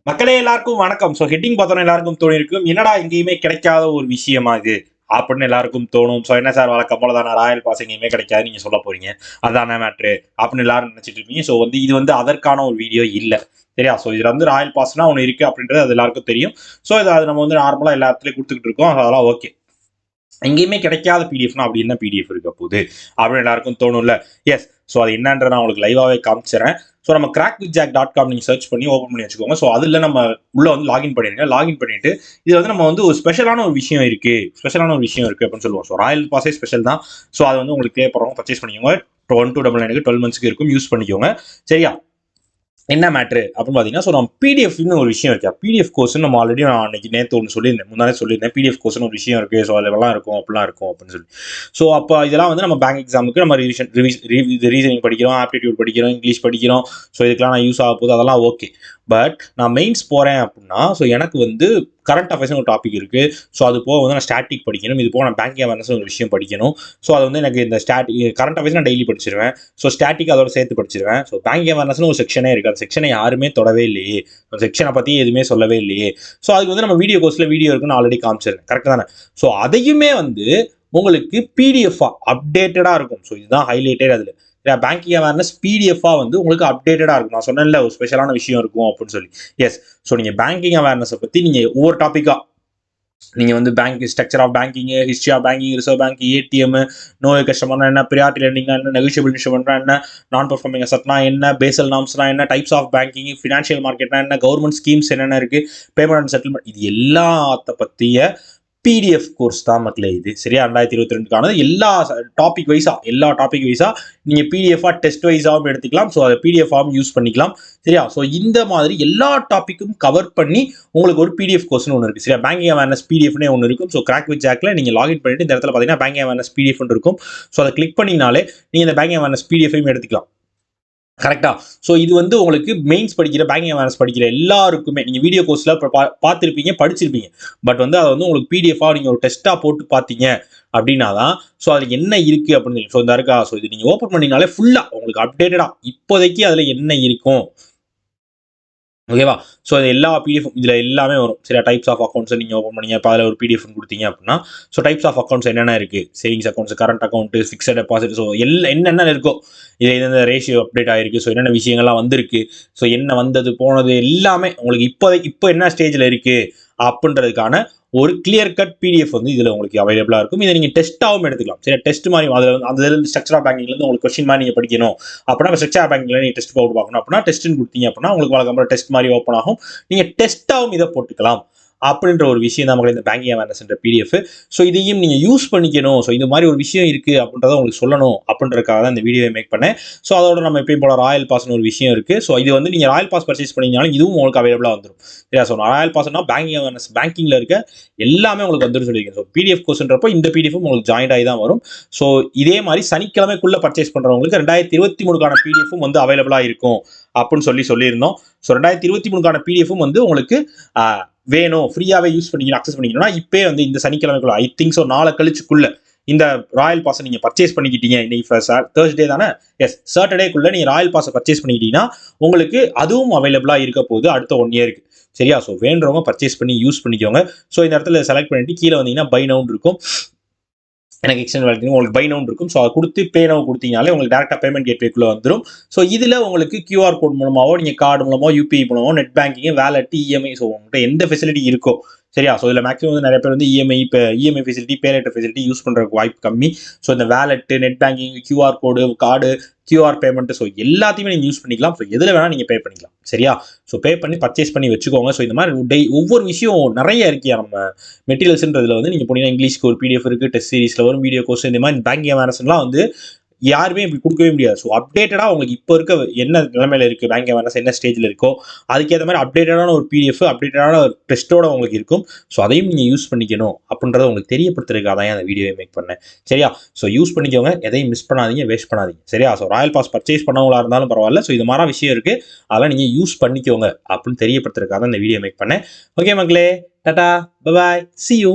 மக்களே எல்லாருக்கும் வணக்கம். ஸோ ஹெட்டிங் பார்த்தோன்னா எல்லாருக்கும் தோணிருக்கும், என்னடா எங்கேயுமே கிடைக்காத ஒரு விஷயமா இது அப்படின்னு எல்லாருக்கும் தோணும். ஸோ என்ன சார் வழக்கம் போல தானே ராயல் பாஸ் எங்கேயுமே கிடைக்காது நீங்க சொல்ல போறீங்க, அதான மேட்ரு அப்படின்னு எல்லாரும் நினைச்சிட்டு இருப்பீங்க. ஸோ இது அதற்கான ஒரு வீடியோ இல்லை, சரியா? ஸோ இதுல ராயல் பாஸ்னா ஒன்று இருக்கு அப்படின்றது அது எல்லாருக்கும் தெரியும். ஸோ அது நம்ம நார்மலா எல்லா இடத்துலயும் கொடுத்துக்கிட்டு இருக்கோம், அதெல்லாம் ஓகே. எங்கேயுமே கிடைக்காத பிடிஎஃப்னா அப்படி என்ன பிடிஎஃப் இருக்க போகுது அப்படின்னு எல்லாருக்கும் தோணும்ல. எஸ், ஸோ அது என்னன்ற நான் உங்களுக்கு லைவாகவே காமிச்சிடறேன். ஸோ நம்ம crackwithjack.com நீங்கள் சர்ச் பண்ணி ஓப்பன் பண்ணி வச்சுக்கோங்க. ஸோ அதில் நம்ம உள்ள லாகின் பண்ணிடுங்க. லாகின் பண்ணிட்டு இது நம்ம ஒரு ஸ்பெஷலான ஒரு விஷயம் இருக்கு, அப்படின்னு சொல்லுவோம். ஸோ ராயல் பாஸே ஸ்பெஷல் தான். ஸோ அது உங்களுக்கு தேவைப்படுறவங்க பர்ச்சேஸ் பண்ணிக்கோங்க. 1299 12 மந்த்ஸ்க்கு இருக்கும், யூஸ் பண்ணிக்கோங்க, சரியா? என்ன மேட்ரு அப்படின்னு பார்த்தீங்கன்னா, ஸோ நம்ம பிடிஎஃப்னு ஒரு விஷயம் இருக்கு. பிடிஎஃப் கோர்ஸ் நம்ம ஆல்ரெடி நான் அன்னைக்கு நேற்று ஒன்று சொல்லியிருந்தேன், முன்னாடி சொல்லியிருந்தேன். பிடிஎஃப் கோர்ஸ்னு ஒரு விஷயம் இருக்கு, ஸோ அதெல்லாம் இருக்கும், அப்படிலாம் இருக்கும் அப்படின்னு சொல்லி. ஸோ அப்போ இதெல்லாம் நம்ம பேங்க் எக்ஸாமுக்கு நம்ம ரீசனிங் படிக்கிறோம், ஆப்டிடியூட் படிக்கிறோம், இங்கிலீஷ் படிக்கிறோம். ஸோ இதுக்கெல்லாம் நான் யூஸ் ஆக போகுது, அதெல்லாம் ஓகே. பட் நான் மெயின்ஸ் போகிறேன் அப்படின்னா, ஸோ எனக்கு கரண்ட் அஃபேர்ஸ்னு ஒரு டாபிக் இருக்குது. ஸோ அது போக நான் ஸ்டாட்டிக் படிக்கணும், இது போக நான் பேங்கிங் அவேர்னஸ் ஒரு விஷயம் படிக்கணும். ஸோ அது எனக்கு இந்த கரண்ட் அஃபேர்ஸ் நான் டெய்லி படிச்சிருவேன். ஸோ ஸ்டாட்டிக் அதோட சேர்த்து படிச்சிருவேன். ஸோ பேங்கிங் அவேர்னஸ்னு ஒரு செக்ஷனே இருக்குது, அந்த செக்ஷனை யாருமே தொடவே இல்லையே, அந்த செக்ஷனை பற்றி எதுவுமே சொல்லவே இல்லையே. ஸோ அதுக்கு நம்ம வீடியோ கோர்ஸில் வீடியோ இருக்குன்னு ஆல்ரெடி காமிச்சிருக்கேன், கரெக்ட் தானே? ஸோ அதையுமே உங்களுக்கு பிடிஎஃப் அப்டேட்டடாக இருக்கும். ஸோ இதுதான் ஹைலைட்டே அதில். பேங்கிங் அவேர்னஸ் பிடிஎஃபா உங்களுக்கு அப்டேட்டடாக இருக்கும். நான் சொன்னேன்ல ஒரு ஸ்பெஷலான விஷயம் இருக்கும் அப்படின்னு சொல்லி. எஸ், ஸோ நீங்கள் பேங்கிங் அவேர்னஸை பற்றி நீங்கள் ஒவ்வொரு டாப்பிக்காக நீங்கள் bank structure of banking, history of banking, reserve bank, ATM, know கஸ்டமர்னா என்ன, ப்ரியாரிட்டி லெண்டிங்னா என்ன, நெகோஷியபிள் இன்ஸ்ட்ருமெண்ட்னா என்ன, நான் பர்ஃபார்மிங் அசெட்னா என்ன, பேசல் நார்ம்ஸ்னா என்ன, டைப்ஸ் ஆஃப் பேங்கிங், ஃபினான்ஷியல் மார்க்கெட்னா என்ன, கவர்மெண்ட் ஸ்கீம்ஸ் என்னென்ன இருக்கு, பேமெண்ட் அண்ட் செட்டில்மெண்ட், இது எல்லாத்த பற்றிய பிடிஎஃப் கோர்ஸ் தான் மக்களே இது, சரியா? 2022க்கானது. எல்லா டாபிக் வைஸா நீங்க பிடிஎஃபா டெஸ்ட் வைஸாகவும் எடுத்துக்கலாம். ஸோ அதை பிடிஎஃபாகவும் யூஸ் பண்ணிக்கலாம், சரியா? ஸோ இந்த மாதிரி எல்லா டாப்பிக்கும் கவர் பண்ணி உங்களுக்கு ஒரு பிடிஎஃப் கோர்ஸ்னு ஒன்று இருக்கு, சரியா? பேங்கிங் அவேர்னஸ் பிடிஎஃப்னே ஒன்று இருக்கும். ஸோ கிராக் வித் ஜாக்ல நீங்க லாகின் பண்ணிட்டு இந்த இடத்துல பார்த்தீங்கன்னா பேங்கிங் அவேர்னஸ் பிடிஎஃப் இருக்கும். ஸோ அதை கிளிக் பண்ணினாலே நீங்க இந்த பேங்கிங் அவேர்னஸ் பிடிஎஃபையும் எடுத்துக்கலாம், கரெக்டா? ஸோ இது உங்களுக்கு மெயின்ஸ் படிக்கிற பேங்கிங் அவேர்னஸ் படிக்கிற எல்லாருக்குமே நீங்கள் வீடியோ கோர்ஸில் பார்த்துருப்பீங்க, படிச்சிருப்பீங்க. பட் அதை உங்களுக்கு பிடிஎஃபாக நீங்கள் ஒரு டெஸ்ட்டாக போட்டு பார்த்தீங்க அப்படின்னா தான் ஸோ அதில் என்ன இருக்குது அப்படின்னு. ஸோ இந்த இருக்கா, ஸோ இது நீங்கள் ஓப்பன் பண்ணினாலே ஃபுல்லாக உங்களுக்கு அப்டேட்டடாக இப்போதைக்கு அதில் என்ன இருக்கும், ஓகேவா? ஸோ அது எல்லா பிடிஎஃப் இதில் எல்லாமே வரும், சரியா? டைப்ஸ் ஆஃப் அக்கௌண்ட்ஸ் நீங்கள் ஓப்பன் பண்ணீங்க, இப்போ அதில் ஒரு பிடிஎஃப் கொடுத்தீங்க அப்படின்னா, ஸோ டைப்ஸ் ஆஃப் அக்கௌண்ட்ஸ் என்னென்ன இருக்குது, savings accounts, current account, fixed deposit, so என்னென்ன இருக்கோ, இது எந்தெந்த ரேஷியோ அப்டேட் ஆகிருக்கு, ஸோ என்னென்ன விஷயங்கள்லாம் வந்திருக்கு, ஸோ என்ன வந்தது போனது எல்லாமே உங்களுக்கு இப்போ என்ன ஸ்டேஜில் இருக்குது அப்படின்றதுக்கான ஒரு கிளியர் கட் பிடிஎஃப் இதில் உங்களுக்கு அவைலபிளாக இருக்கும். இதை நீங்கள் டெஸ்ட்டாகவும் எடுத்துக்கலாம், சரி? டெஸ்ட் மாதிரி அதுலேருந்து ஸ்ட்ரக்சர் ஆஃப் பேங்கிங்லேருந்து உங்களுக்கு கொஸ்டின் மாதிரி நீங்கள் படிக்கணும் அப்படின்னா ஸ்ட்ரக்சர் ஆஃப் பேங்கிங்கில் நீங்கள் டெஸ்ட் போட்டு பார்க்கணும் அப்படின்னா டெஸ்ட்னு கொடுத்தீங்க அப்படின்னா உங்களுக்கு வழக்கம் டெஸ்ட் மாதிரி ஓப்பன் ஆகும். நீங்கள் டெஸ்ட்டாகவும் இதை போட்டுக்கலாம் அப்படின்ற ஒரு விஷயம் தான் இந்த பேங்கிங் அவேர்னஸ் பிடிஎஃப். ஸோ இதையும் நீங்கள் யூஸ் பண்ணிக்கணும், ஸோ இந்த மாதிரி ஒரு விஷயம் இருக்குது அப்படின்றத உங்களுக்கு சொல்லணும் அப்படின்றதுக்காக தான் இந்த வீடியோவை மேக் பண்ணேன். ஸோ அதோட நம்ம எப்பயும் போல ராயல் பாஸ்னு ஒரு விஷயம் இருக்குது. ஸோ இது நீங்கள் ராயல் பாஸ் பர்ச்சேஸ் பண்ணிங்கனாலும் இதுவும் உங்களுக்கு அவைலபிளாக வந்துடும், சரியா? ஸோ ராயல் பாஸ்னா பேங்கிங் அவேர்னஸ் பேங்கிங்கில் இருக்க எல்லாமே உங்களுக்கு வந்துடும் சொல்லியிருக்கேன். ஸோ பிடிஎஃப் கோர்ஸ்ன்றப்போ இந்த பிடிஎஃப் உங்களுக்கு ஜாயின்ட் ஆகி தான் வரும். ஸோ இதே மாதிரி சனிக்கிழமைக்குள்ளே பர்ச்சேஸ் பண்ணுறவங்களுக்கு 2023க்கான பிடிஎஃப்பும் அவைலபிளாக இருக்கும் அப்படின்னு சொல்லியிருந்தோம். ஸோ 2023க்கான பிடிஎஃப்பும் உங்களுக்கு வேணும், ஃப்ரீயாகவே யூஸ் பண்ணிக்கணும், அக்சஸ் பண்ணிக்கணும்னா இப்போ இந்த சனிக்கிழமைக்குள்ள, ஐ திங்க் ஸோ நாளை கழிச்சுக்குள்ள இந்த ராயல் பாஸை நீங்கள் பர்ச்சேஸ் பண்ணிக்கிட்டீங்க. இன்னைக்கு தேர்ஸ்டே தானே? எஸ், சாட்டர்டேக்குள்ளே நீங்கள் ராயல் பாஸை பர்ச்சேஸ் பண்ணிக்கிட்டீங்கன்னா உங்களுக்கு அதுவும் அவைலபிளாக இருக்க போகுது அடுத்த 1 இயருக்கு, சரியா? ஸோ வேண்டவங்க பர்ச்சேஸ் பண்ணி யூஸ் பண்ணிக்கோங்க. ஸோ இந்த இடத்துல செலக்ட் பண்ணிட்டு கீழே வந்தீங்கன்னா பை நவுன் இருக்கும், எனக்கு எக்ஸ்டெண்ட் வேல்யூ உங்களுக்கு பை நவுன் இருக்கும். ஸோ அதை கொடுத்து பே நவு கொடுத்தீங்கனாலே உங்களுக்கு டேரெக்டாக பேமெண்ட் கேட்வேக்குள்ளே வந்துடும். ஸோ இதில் உங்களுக்கு கியூஆர் கோட் மூலமாவோ நீங்கள் கார்டு மூலமோ யூபிஐ மூலமோ net banking, wallet, EMI, so உங்கள்கிட்ட எந்த ஃபெசிலிட்டி இருக்கோ, சரியா? ஸோ இதில் மேக்ஸிமம் நிறைய பேர் இஎம்ஐ ஃபெசிலிட்டி, பே லெட்டர் ஃபெசிலிட்டி யூஸ் பண்ணுறதுக்கு வாய்ப்பு கம்மி. ஸோ இந்த வேலெட்டு, net banking, QR code, card, QR payment, so எல்லாத்தையுமே நீங்கள் யூஸ் பண்ணிக்கலாம். ஸோ எதில் வேணால் நீங்கள் பே பண்ணிக்கலாம், சரியா? ஸோ பே பண்ணி பர்ச்சேஸ் பண்ணி வச்சுக்கோங்க. ஸோ இந்த மாதிரி ஒவ்வொரு விஷயம் நிறைய இருக்கியா நம்ம மெட்டீரியல்ஸ்ன்றதுல நீங்கள் போனீங்கன்னா இங்கிலீஷ்க்கு ஒரு பிடிஎஃப் இருக்குது, டெஸ்ட் சீரிஸில் வரும், வீடியோ கோர்ஸ், இந்த மாதிரி பேங்கிங் அவேர்னஸ்லாம் யாருமே இப்படி கொடுக்கவே முடியாது. ஸோ அப்டேட்டடாக உங்களுக்கு இப்போ இருக்க என்ன நிலைமையில இருக்குது, பேங்க் அவேர்னஸ் என்ன ஸ்டேஜில் இருக்கோ அதுக்கேற்ற மாதிரி அப்டேட்டடான ஒரு பிடிஎஃப், அப்டேட்டடான ஒரு டெஸ்ட்டோட உங்களுக்கு இருக்கும். ஸோ அதையும் நீங்கள் யூஸ் பண்ணிக்கணும் அப்படின்றத உங்களுக்கு தெரியப்படுத்துறதுக்காக தான் அந்த வீடியோவை மேக் பண்ணேன், சரியா? ஸோ யூஸ் பண்ணிக்கோங்க, எதையும் மிஸ் பண்ணாதீங்க, வேஸ்ட் பண்ணாதீங்க, சரியா? ஸோ ராயல் பாஸ் பர்ச்சேஸ் பண்ணவங்களா இருந்தாலும் பரவாயில்ல, ஸோ இது மாதிரி விஷயம் இருக்குது, அதெல்லாம் நீங்கள் யூஸ் பண்ணிக்கோங்க அப்படின்னு தெரியப்படுத்துறதுக்காக தான் இந்த வீடியோ மேக் பண்ணேன். ஓகே மக்களே, Tata, bye bye, see you.